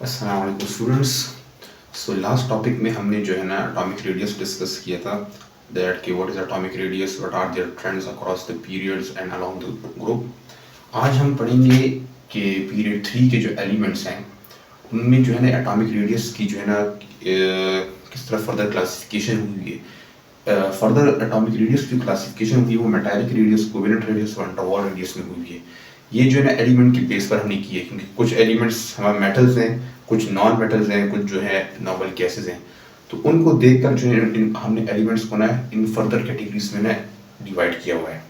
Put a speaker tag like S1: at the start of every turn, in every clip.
S1: अस्सलाम वालेकुम students. So last topic में हमने जो है ना एटॉमिक रेडियस डिस्कस किया था, दैट कि what is atomic radius, what are their trends across the periods and along the group. आज हम पढ़ेंगे कि पीरियड 3 के जो एलिमेंट्स हैं उनमें जो है ना एटॉमिक रेडियस की जो है ना किस तरह फर्दर क्लासिफिकेशन हुई है। फर्दर एटॉमिक रेडियस की क्लासिफिकेशन हुई है वो मेटालिक रेडियस, कोवेलेंट रेडियस और अंडरवॉल रेडियस में हुई है। ये जो है ना एलिमेंट के बेस पर हमने की है, क्योंकि कुछ एलिमेंट्स हमारे मेटल्स हैं, कुछ नॉन मेटल्स हैं, कुछ जो है नॉर्मल गैसेज हैं। तो उनको देखकर जो है हमने एलिमेंट्स को ना इन फर्दर कैटेगरीज में ना डिवाइड किया हुआ है।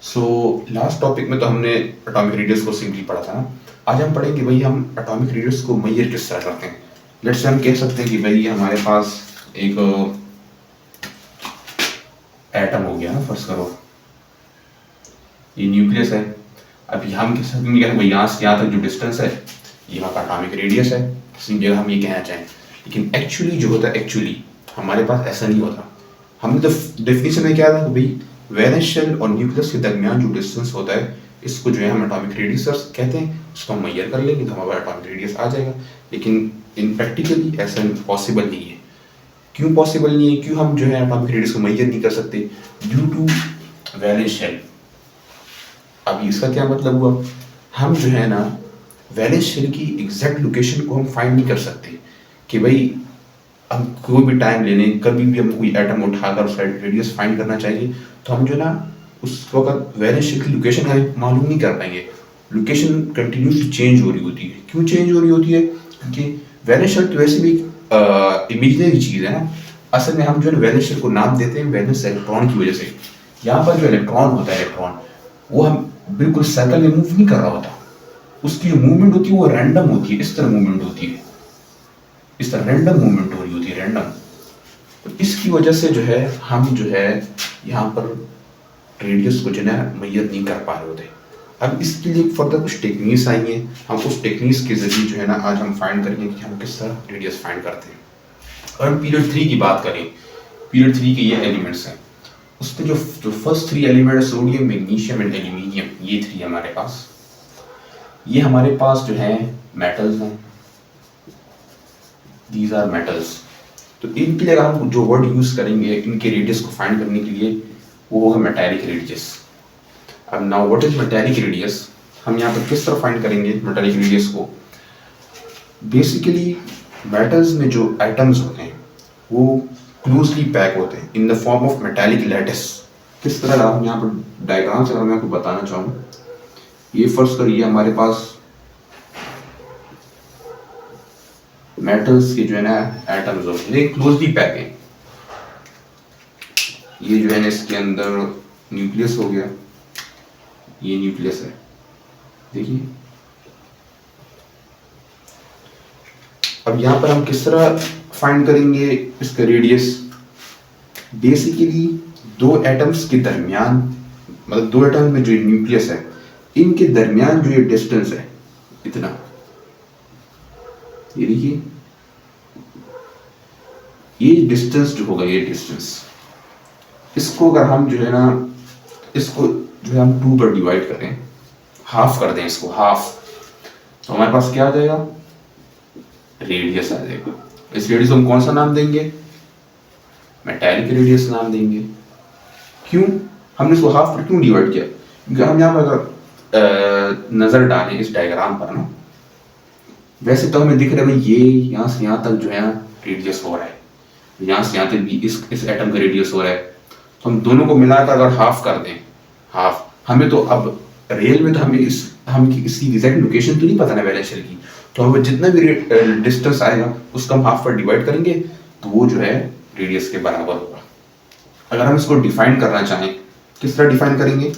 S1: सो लास्ट टॉपिक में तो हमने एटॉमिक रेडियस को सिंपली पढ़ा था ना। आज हम पढ़ेंगे भाई हम एटॉमिक रेडियस को मेजर किस तरह करते हैं। लेट्स से हम कह सकते हैं कि भाई हमारे पास एक एटम हो गया ना, फर्स्ट करो ये न्यूक्लियस है। अब हम कह सकते हैं भाई यहाँ से यहाँ तक जो डिस्टेंस है ये वहाँ का एटॉमिक रेडियस है, किसी जगह हम ये कहना चाहें। लेकिन एक्चुअली जो होता है, एक्चुअली हमारे पास ऐसा नहीं होता। हमने तो डेफिनेशन में क्या था कि भाई वैलेंस शेल और न्यूक्लियस के दरमियान जो डिस्टेंस होता है इसको जो है हम एटॉमिक रेडियस कहते हैं। उसको हम मेजर कर लेंगे तो हमारा एटॉमिक रेडियस आ जाएगा। लेकिन इन प्रैक्टिकली ऐसा पॉसिबल नहीं है। क्यों पॉसिबल नहीं है, क्यों हम जो है एटॉमिक रेडियस को मेजर नहीं कर सकते? Due to valence shell. अब इसका क्या मतलब हुआ, हम जो है ना वैलेंस शेल की एग्जैक्ट लोकेशन को हम फाइंड नहीं कर सकते कि भाई हम कोई भी टाइम लेने कभी भी हम कोई एटम उठाकर उसका रेडियस फाइंड करना चाहिए तो हम जो ना उस वक्त वैलेंस शेल की लोकेशन हमें मालूम नहीं कर पाएंगे। लोकेशन कंटिन्यूसली चेंज हो रही होती है। क्यों चेंज हो रही होती है? क्योंकि वैलेंस शेल तो वैसे भी इमेजिनरी चीज़ है ना। असल में हम जो है वैलेंस शेल को नाम देते हैं वैलेंस इलेक्ट्रॉन की वजह से। यहाँ पर जो इलेक्ट्रॉन होता है, इलेक्ट्रॉन वो हम बिल्कुल सर्कल में मूव नहीं कर रहा होता। उसकी जो मूवमेंट होती है वो रैंडम होती है, इस तरह मूवमेंट होती है, इस तरह रैंडम मूवमेंट हो रही होती है, रैंडम। तो इसकी वजह से जो है हम जो है यहाँ पर रेडियस को जो है मेजर नहीं कर पा रहे होते। अब इसके लिए फर्दर कुछ टेक्निक्स आई हैं, हम उस टेक्निक्स के जरिए जो है ना आज हम फाइंड करेंगे कि हम किस तरह रेडियस फाइंड करते हैं। और हम पीरियड 3 की बात करें, पीरियड 3 के ये एलिमेंट्स हैं। उसमें जो जो फर्स्ट 3 एलिमेंट है सोडियम, मैग्नीशियम एंड एल्यूमिनियम, ये 3 हमारे पास, ये हमारे पास जो है मेटल्स हैं। These are metals. तो इनके लिए अगर हम जो वर्ड यूज करेंगे इनके रेडियस को फाइंड करने के लिए वो होगा मेटालिक रेडियस। अब now what is metallic radius, हम यहाँ पर किस तरह फाइंड करेंगे मेटालिक रेडियस को? बेसिकली मेटल्स में जो एटम्स होते हैं वो क्लोजली पैक होते हैं in the form of metallic lattice. किस तरह हम यहाँ पर डायग्राम से अगर मैं आपको बताना चाहूँ, ये फर्स्ट करिए हमारे पास मेटल्स के जो है ना एटम्स होते हैं, क्लोजली पैक है। ये जो है ना इसके अंदर न्यूक्लियस हो गया, ये न्यूक्लियस है, देखिए। अब यहाँ पर हम किस तरह फाइंड करेंगे इसका रेडियस? बेसिकली दो एटम्स के दरमियान, मतलब दो एटम में जो न्यूक्लियस है इनके दरमियान जो ये डिस्टेंस है इतना, ये देखिए, ये डिस्टेंस जो होगा, ये डिस्टेंस, इसको अगर हम जो है ना इसको जो है हम 2 पर डिवाइड करें, हाफ कर दें इसको, हाफ, तो हमारे पास क्या आ जाएगा? रेडियस आ जाएगा। इस रेडियस को हम कौन सा नाम देंगे? मेटालिक रेडियस नाम देंगे। क्यों हमने इसको हाफ पर क्यों डिवाइड किया? क्योंकि हम यहाँ पर अगर नजर डालें इस डायग्राम पर ना, वैसे तो हमें दिख रहा है भाई ये यहाँ से यहाँ तक जो है रेडियस हो रहा है, यहाँ से यहाँ तक भी इस एटम का रेडियस हो रहा है। तो हम दोनों को मिलाकर अगर हाफ कर दें, हाफ, हमें तो अब रियल में तो हमें हम इसकी एग्जैक्ट लोकेशन तो नहीं पता ना वैलेंस शेल की, तो हमें जितना भी डिस्टेंस आएगा उसका हम हाफ पर डिवाइड करेंगे तो वो जो है रेडियस के बराबर होगा। अगर हम इसको डिफाइन करना चाहें, किस तरह डिफाइन करेंगे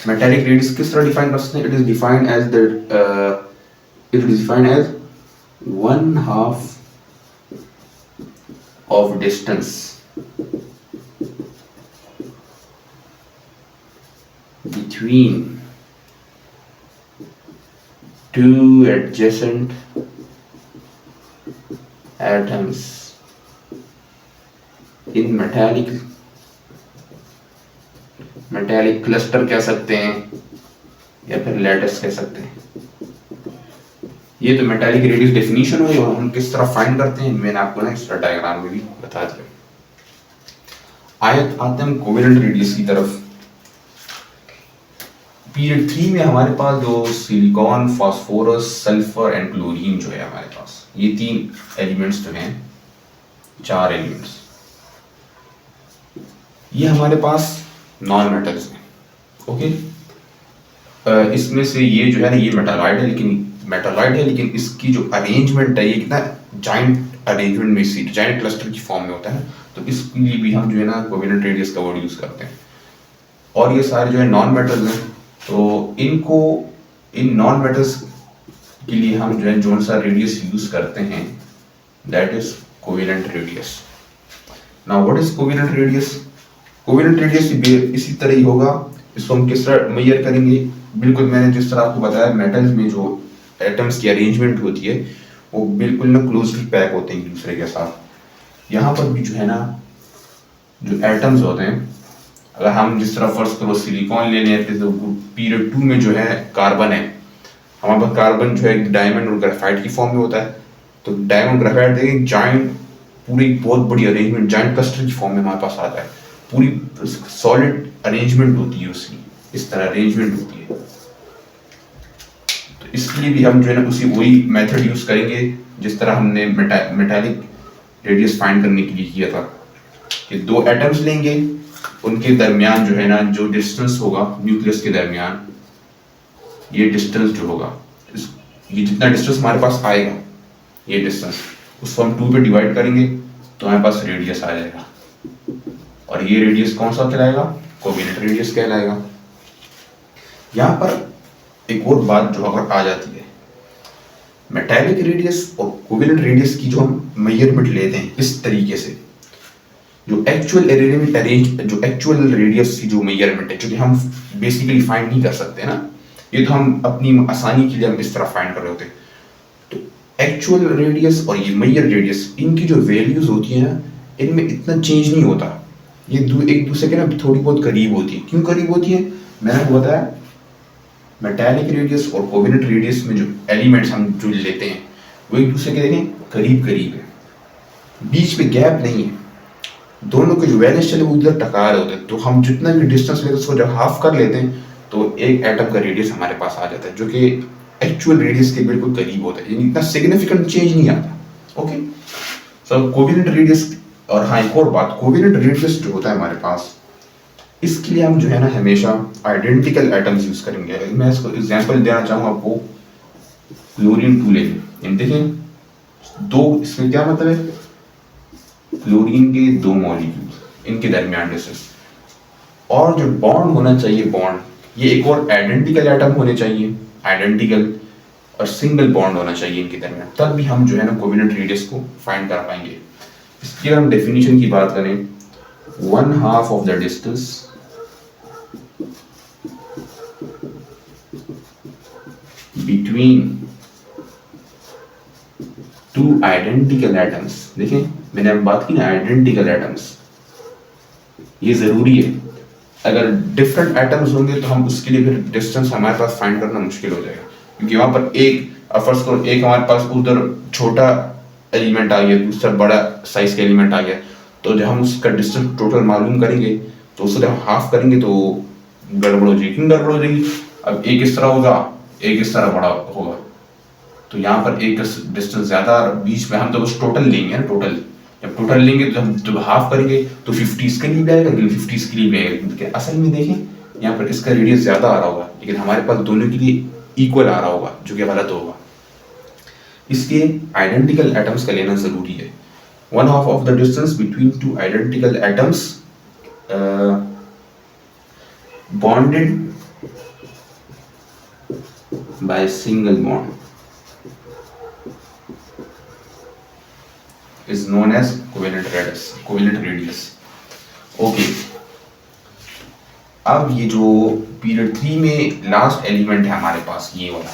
S1: मेटालिक रेडियस? किस तरह डिफाइन कर सकते हैं? It is defined as the it is defined as 1/2 of distance between two adjacent atoms in metallic cluster कह सकते हैं या फिर लैटिस कह सकते हैं। ये तो मेटालिक रेडियस डेफिनेशन हुई, और हम किस तरह फाइंड करते हैं मैंने आपको ना इस डायग्राम में भी बता दिया। आते हैं हम कोवेलेंट रेडियस की तरफ। पीरियड 3 में हमारे पास जो silicon, phosphorus, sulphur and chlorine जो है हमारे पास, ये 3 एलिमेंट्स जो हैं, 4 एलिमेंट्स, ये हमारे पास नॉन मेटल्स हैं। ओके, इसमें से ये जो है ना, ये मेटालॉइड है, लेकिन इसकी जो अरेंजमेंट है ये कितना जाइंट अरेंजमेंट में, सी जाइंट क्लस्टर की फॉर्म में होता है, तो इसके लिए भी हम जो है ना कोवेलेंट रेडियस का वर्ड यूज करते हैं। और ये सारे जो है नॉन मेटल्स हैं, तो इनको, इन नॉन मेटल्स के लिए हम जो है जोन सा रेडियस यूज करते हैं, that is covalent radius. Now what is covalent radius? Covalent radius इसी तरह ही होगा। इसको हम किस तरह मेजर करेंगे? बिल्कुल मैंने जिस तरह आपको बताया, मेटल्स में जो एटम्स की अरेंजमेंट होती है वो बिल्कुल ना क्लोजली पैक होते हैं एक दूसरे के साथ। यहाँ पर भी जो है ना, जो एटम्स होते हैं, अगर हम जिस तरह फर्स्ट करो सिलिकॉन ले लें, तो पीरियड 2 में जो है कार्बन है, हमारे पास कार्बन जो है डायमंड और ग्रेफाइट की फॉर्म में होता है। तो डायमंड ग्रेफाइट देखें, जाइंट पूरी बहुत बड़ी अरेंजमेंट, जाइंट क्लस्टर की फॉर्म में हमारे पास आता है, पूरी सॉलिड अरेंजमेंट होती है उसकी, इस तरह अरेंजमेंट होती है। तो इसके लिए भी हम जो है ना उसी वही मेथड यूज करेंगे जिस तरह हमने मेटालिक रेडियस फाइंड करने के लिए किया था, कि 2 एटम्स लेंगे, उनके दरमियान जो है ना जो डिस्टेंस होगा न्यूक्लियस के दरमियान, ये डिस्टेंस जो होगा, ये जितना डिस्टेंस हमारे पास आएगा, ये डिस्टेंस, उसको हम 2 पे डिवाइड करेंगे तो हमारे पास रेडियस आ जाएगा। और ये रेडियस कौन सा कहलाएगा? कोवेलेंट रेडियस कहलाएगा। यहाँ पर एक और बात जो अगर आ जाती है, मेटालिक रेडियस और कोवेलेंट रेडियस की जो हम मेजरमेंट लेते हैं इस तरीके से, जो एक्चुअल रेडियस की जो मेजरमेंट है, जो कि हम बेसिकली फाइंड नहीं कर सकते ना, ये तो हम अपनी आसानी के लिए हम इस तरह फाइंड कर रहे होते हैं। तो एक्चुअल रेडियस और ये मेजर रेडियस, इनकी जो वैल्यूज होती है ना, इनमें इतना चेंज नहीं होता, ये एक दूसरे के ना थोड़ी बहुत करीब होती है। क्यों करीब होती है? मैंने आपको बताया, मेटालिक रेडियस और कोवेलेंट रेडियस में जो एलिमेंट्स हम जो लेते हैं वो एक दूसरे के देखें करीब करीब है, बीच में गैप नहीं है, दोनों के जो वैलेंस चले वो उधर टकरार होते हैं। तो हम जितना भी डिस्टेंस लेते हैं उसको जब हाफ कर लेते हैं तो एक एटम का रेडियस हमारे पास आ जाता है, जो कि एक्चुअल रेडियस के बिल्कुल करीब होता है, यानी इतना सिग्निफिकेंट चेंज नहीं आता। ओके, सो कोवेलेंट रेडियस। और हाँ, एक और बात, कोवेलेंट रेडियस जो होता है हमारे पास, इसके लिए हम जो है ना हमेशा आइडेंटिकल एटम्स यूज करेंगे। मैं इसको एग्जांपल देना चाहूँगा आपको, क्लोरीन 2 ले लें, देखें 2, इसमें क्या मतलब है, क्लोरीन के 2 मॉलिक्यूल, इनके दरमियान डिस्टेंस, और जो बॉन्ड होना चाहिए, बॉन्ड, ये एक और आइडेंटिकल एटम होने चाहिए, आइडेंटिकल, और सिंगल बॉन्ड होना चाहिए इनके दरमियान, तब भी हम जो है ना कोवेलेंट रेडियस को फाइंड कर पाएंगे। इसकी अगर हम डेफिनेशन की बात करें, 1/2 of the distance between 2 identical atoms. देखें मैंने अब बात की ना आइडेंटिकल एटम्स, ये जरूरी है। अगर डिफरेंट एटम्स होंगे तो हम उसके लिए फिर डिस्टेंस हमारे पास फाइंड करना मुश्किल हो जाएगा, क्योंकि वहां पर एक फर्ज करो, एक हमारे पास उधर छोटा एलिमेंट आ गया, दूसरा बड़ा साइज का एलिमेंट आ गया, तो जब हम उसका डिस्टेंस टोटल मालूम करेंगे तो उसको जब हाफ करेंगे तो गड़बड़ हो जाएगी। क्यों गड़बड़ हो जाएगी? अब एक इस तरह होगा, एक इस तरह बड़ा होगा, तो यहाँ पर एक डिस्टेंस ज्यादा, बीच में हम तो बस टोटल लेंगे ना, टोटल जब टोटल लेंगे तो हम जब हाफ करेंगे तो 50 इसके लिए भी आएगा, 50 इसके लिए भी आएगा। असल में देखें यहाँ पर इसका रेडियस ज्यादा आ रहा होगा, लेकिन हमारे पास दोनों के लिए इक्वल आ रहा होगा, जो कि गलत होगा। इसलिए आइडेंटिकल एटम्स का लेना जरूरी है। 1/2 of the distance between 2 identical atoms bonded by single bond is known as covalent radius. Okay, अब ये जो पीरियड 3 में लास्ट एलिमेंट है हमारे पास, ये वाला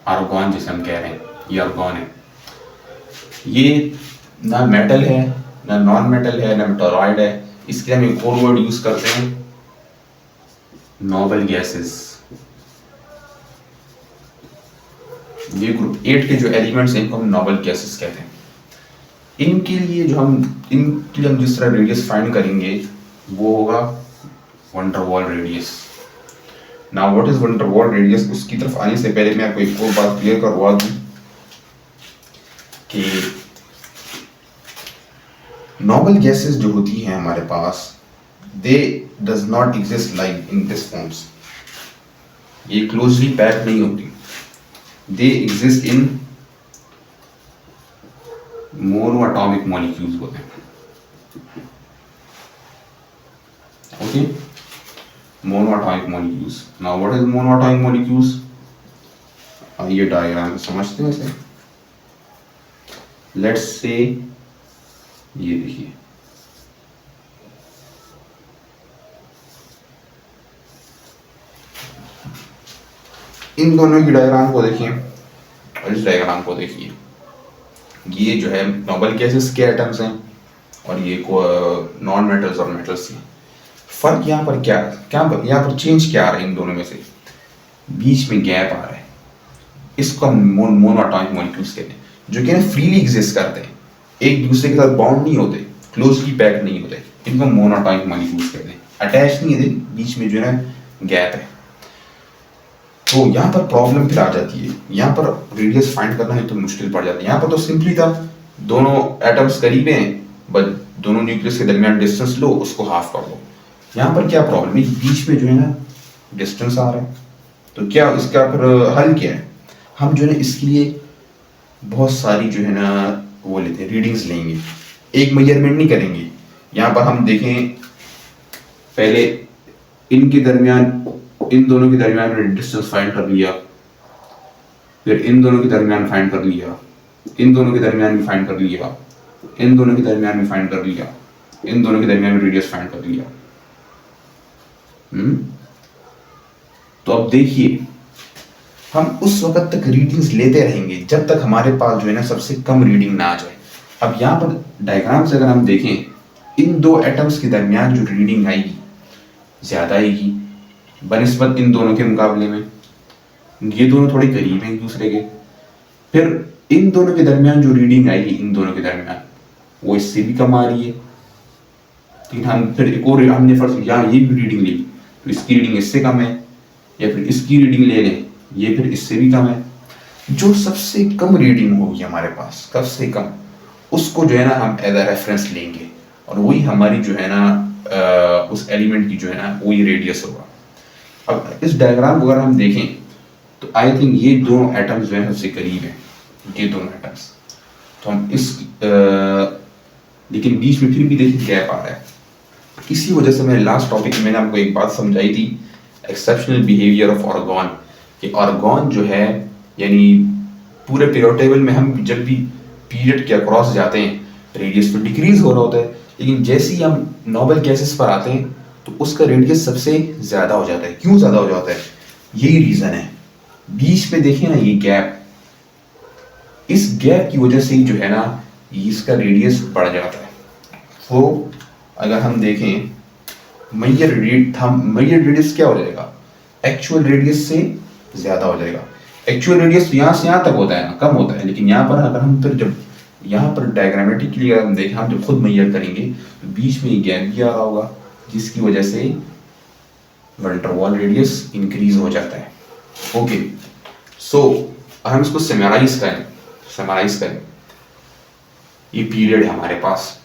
S1: आर्गॉन जिसे हम कह रहे हैं, ये आर्गॉन है। ये ना मेटल है, ना नॉन मेटल है, ना मेटलॉइड है। इसके लिए हम एक और वर्ड यूज करते हैं, नोबल गैसेस। ये ग्रुप 8 के जो एलिमेंट्स हैं इनको हम नोबल गैसेस कहते हैं। इनके लिए हम जिस तरह रेडियस फाइंड करेंगे वो होगा wonder wall radius. Now what is wonder wall radius, उसकी तरफ आने से पहले मैं आपको एक और बात क्लियर करवा दूं कि नोबल गैसेस जो होती हैं हमारे पास, they does not exist like in this forms. ये क्लोजली पैक्ड नहीं होती, they exist in monoatomic molecules होते हैं। Okay, monoatomic molecules. Now what is monoatomic molecules, ये डायग्राम समझते हैं इसे। लेट्स से ये देखिए, इन दोनों की डायग्राम को देखिए और इस डायग्राम को देखिए। ये जो है नोबल गैसेस के एटम्स हैं और ये नॉन मेटल्स और मेटल्स हैं। फर्क यहाँ पर क्या यहाँ पर चेंज क्या आ रहा है इन दोनों में से, बीच में गैप आ रहा है। इसको हम मोनोएटॉमिक मॉलिक्यूल्स कहते हैं, जो कि ना फ्रीली एग्जिस्ट करते हैं, एक दूसरे के साथ बाउंड नहीं होते, क्लोजली पैक्ड नहीं होते। इनको मोनोएटॉमिक मॉलिक्यूल्स कहते हैं। अटैच नहीं है, बीच में जो है गैप है। तो यहाँ पर प्रॉब्लम फिर आ जाती है, यहाँ पर रेडियस फाइंड करना है तो मुश्किल पड़ जाती है। यहाँ पर तो सिंपली था, दोनों एटम्स करीब हैं, बस दोनों न्यूक्लियस के दरमियान डिस्टेंस लो, उसको हाफ कर दो। यहाँ पर क्या प्रॉब्लम है, बीच में जो है ना डिस्टेंस आ रहा है। तो क्या इसका फिर हल क्या है, हम जो है ना इसके लिए बहुत सारी जो है ना वो लेते हैं, रीडिंग्स लेंगे, एक मेजरमेंट नहीं करेंगे। यहाँ पर हम देखें, पहले इनके दरमियान, इन दोनों के दरमियान मैंने डिस्टेंस फाइंड कर लिया, फिर इन दोनों के दरमियान फाइंड कर लिया, इन दोनों के दरमियान भी फाइंड कर लिया, इन दोनों के दरमियान भी फाइंड कर लिया, इन दोनों के दरमियान भी रेडियस फाइंड कर लिया। तो अब देखिए, हम उस वक्त तक रीडिंग्स लेते रहेंगे जब तक हमारे पास जो है ना सबसे कम रीडिंग ना आ जाए। अब यहाँ पर डायग्राम से अगर हम देखें, इन दो एटम्स के दरमियान जो रीडिंग आएगी ज्यादा आएगी बनिस्बत इन दोनों के मुकाबले में। ये दोनों थोड़े करीब हैं एक दूसरे के। फिर इन दोनों के दरमियान जो रीडिंग आएगी इन दोनों के दरमियान, वो इससे भी कम आ रही है। लेकिन हम फिर एक और हमने फर्स्ट यहाँ ये भी रीडिंग ली, तो इसकी रीडिंग इससे कम है, या फिर इसकी रीडिंग ले लें, ये फिर इससे भी कम है। जो सबसे कम रीडिंग होगी हमारे पास, सबसे कम, उसको जो है ना हम एज अ रेफरेंस लेंगे, और वही हमारी जो है ना उस एलिमेंट की जो है ना वही रेडियस होगा। अब इस डायग्राम को अगर हम देखें तो आई थिंक ये दोनों एटम्स जो है सबसे करीब हैं, ये दोनों एटम्स। तो हम लेकिन बीच में फिर भी देखिए गैप आ रहा है। इसी वजह से मैंने लास्ट टॉपिक में मैंने आपको एक बात समझाई थी, एक्सेप्शनल बिहेवियर ऑफ आर्गॉन। कि आर्गॉन जो है, यानी पूरे पीरियड टेबल में हम जब भी पीरियड के अक्रॉस जाते हैं रेडियस तो डिक्रीज हो रहा होता है, लेकिन जैसे ही हम नोबल गैसेस पर आते हैं तो उसका रेडियस सबसे ज्यादा हो जाता है। क्यों ज्यादा हो जाता है, यही रीजन है। बीच में देखिए ना ये गैप, इस गैप की वजह से ही जो है ना इसका रेडियस बढ़ जाता है। तो अगर हम देखें मेजर रेडियस क्या हो जाएगा, एक्चुअल रेडियस से ज्यादा हो जाएगा। एक्चुअल रेडियस यहाँ से यहाँ तक होता है ना, कम होता है, लेकिन यहाँ पर अगर हम फिर जब यहाँ पर डायग्रामेटिकली अगर हम देखें, हम जब खुद मेजर करेंगे तो बीच में ये गैप भी आ रहा होगा, जिसकी वजह से वैन डर वाल रेडियस इंक्रीज हो जाता है। ओके, सो हम इसको समराइज करें। ये पीरियड है हमारे पास,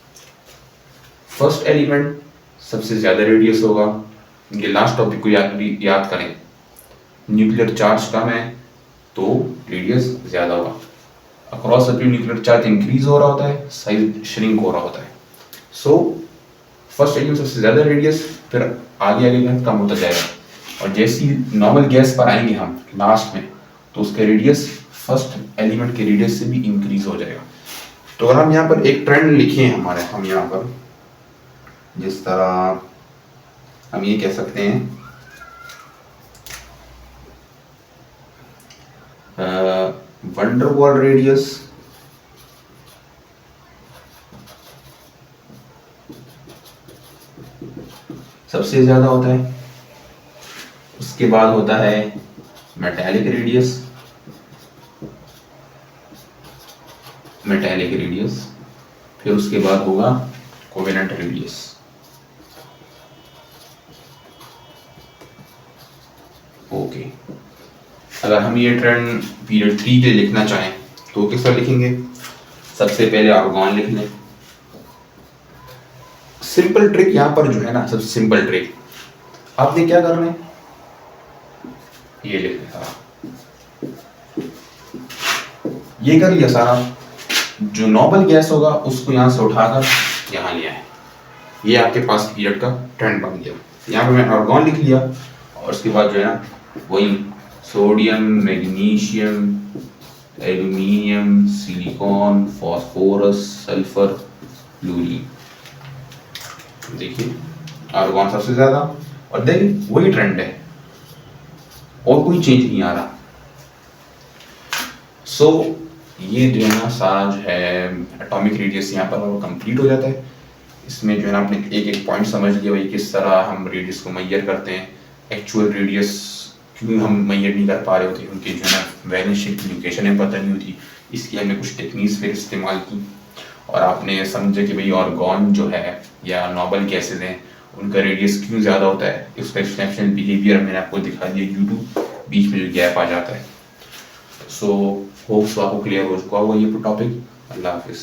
S1: फर्स्ट एलिमेंट सबसे ज्यादा रेडियस होगा। ये लास्ट टॉपिक को याद करें, न्यूक्लियर चार्ज कम है तो रेडियस ज्यादा होगा। Across the nuclear charge increase हो रहा होता है, साइज श्रिंक हो रहा होता है। सो फर्स्ट एलिमेंट सबसे ज्यादा रेडियस, फिर आगे कम होता जाएगा। और जैसी नॉर्मल गैस पर आएंगे हम लास्ट में, तो उसका रेडियस फर्स्ट एलिमेंट के रेडियस से भी इंक्रीज हो जाएगा। तो अगर हम यहाँ पर एक ट्रेंड लिखे हैं हमारे, हम यहाँ पर जिस तरह हम ये कह सकते हैं वैन डर वाल रेडियस सबसे ज्यादा होता है, उसके बाद होता है मेटालिक रेडियस, मेटालिक रेडियस, फिर उसके बाद होगा कोवेलेंट रेडियस। ओके, अगर हम ये ट्रेंड पीरियड टी के लिखना चाहें तो किस तरह लिखेंगे? सबसे पहले आर्गॉन लिख लें। सिंपल ट्रिक यहाँ पर जो है ना, सबसे सिंपल ट्रिक आपने क्या करना है, ये लिख लिया सारा, ये कर लिया सारा। जो नॉर्मल गैस होगा उसको यहाँ से उठाकर यहाँ ले आए, ये आपके पास पीरियड का ट्रेंड बन गया। यहाँ पे मैंने आर्गॉन लिख लिया और उसके बाद जो है ना वही sodium, magnesium, aluminium, silicon, phosphorus, sulphur, fluorine. देखिए आर्गॉन सबसे ज्यादा, और देखिए वही ट्रेंड है और कोई चेंज नहीं आ रहा। सो ये जो है ना सारा जो है एटॉमिक रेडियस यहाँ पर वो कंप्लीट हो जाता है। इसमें जो है ना आपने एक एक पॉइंट समझ लिया भाई, किस तरह हम रेडियस को मेजर करते हैं। एक्चुअल रेडियस क्यों हम मेजर नहीं कर पा रहे होते, क्योंकि जो है ना वैलेंस शेल की लोकेशन हमें पता नहीं होती, इसलिए हमने कुछ टेक्निक्स फिर इस्तेमाल की और आपने समझा कि भाई आर्गॉन जो है या नॉर्मल गैसेज हैं उनका रेडियस क्यों ज़्यादा होता है। उसका एक्सपेंशन बिहेवियर मैंने आपको दिखा दिया, यूट्यूब बीच में जो गैप आ जाता है। सो होप्स आपको क्लियर हो चुका होगा ये टॉपिक। अल्लाह हाफिज़।